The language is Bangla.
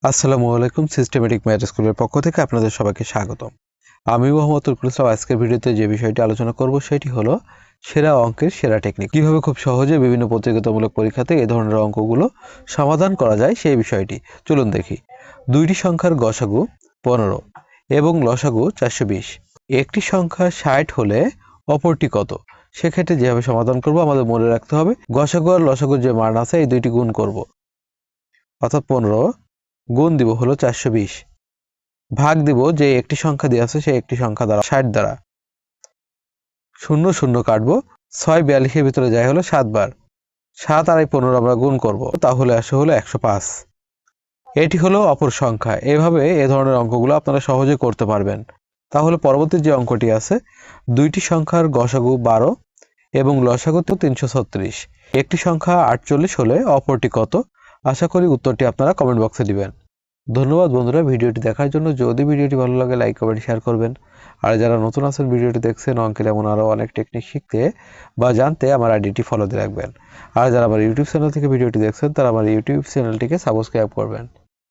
আসসালামু আলাইকুম। সিস্টেমেটিক ম্যাথ স্কুলের পক্ষ থেকে আপনাদের সবাইকে স্বাগতম। আমি মোহাম্মদ তুরকুল ইসলাম। আজকের ভিডিওতে যে বিষয়টি আলোচনা করব সেটি হলো সেরা অঙ্কের সেরা টেকনিক। কিভাবে খুব সহজে বিভিন্ন প্রতিযোগিতামূলক পরীক্ষাতে এই ধরনের অঙ্কগুলো সমাধান করা যায় সেই বিষয়টি চলুন দেখি। দুইটি সংখ্যার গসাগু 15 এবং লসাগু 420। একটি সংখ্যা 60 হলে অপরটি কত? সেক্ষেত্রে যেভাবে সমাধান করব আমাদের মনে রাখতে হবে গসাগু আর লসাগুর যে মান আছে এই দুইটি গুণ করব, অর্থাৎ 15 গুণ দিব হলো 420, ভাগ দিব যে একটি সংখ্যা দিয়ে আছে সেই একটি সংখ্যা দ্বারা 60 দ্বারা, শূন্য শূন্য কাটবো, 6 42-এর ভিতরে যায় হলো 7 বার, 7 আর 15 আমরা গুণ করব, তাহলে আসে হলো 105। এটি হলো অপর সংখ্যা। এভাবে এ ধরনের অঙ্কগুলো আপনারা সহজে করতে পারবেন। তাহলে পরবর্তী যে অঙ্কটি আছে, দুইটি সংখ্যার গসাগু 12 এবং লসাগু 336। একটি সংখ্যা 48 হলে অপরটি কত? আশা করি উত্তরটি আপনারা কমেন্ট বক্সে দিবেন। ধন্যবাদ বন্ধুরা ভিডিওটি দেখার জন্য। যদি ভিডিওটি ভালো লাগে লাইক কমেন্ট শেয়ার করবেন। আর যারা নতুন আছেন ভিডিওটি দেখছেন অঙ্কের এমন আরও অনেক টেকনিক শিখতে বা জানতে আমার আইডিটি ফলো দিয়ে রাখবেন। আর যারা আমার ইউটিউব চ্যানেল থেকে ভিডিওটি দেখছেন তারা আমার ইউটিউব চ্যানেলটিকে সাবস্ক্রাইব করবেন।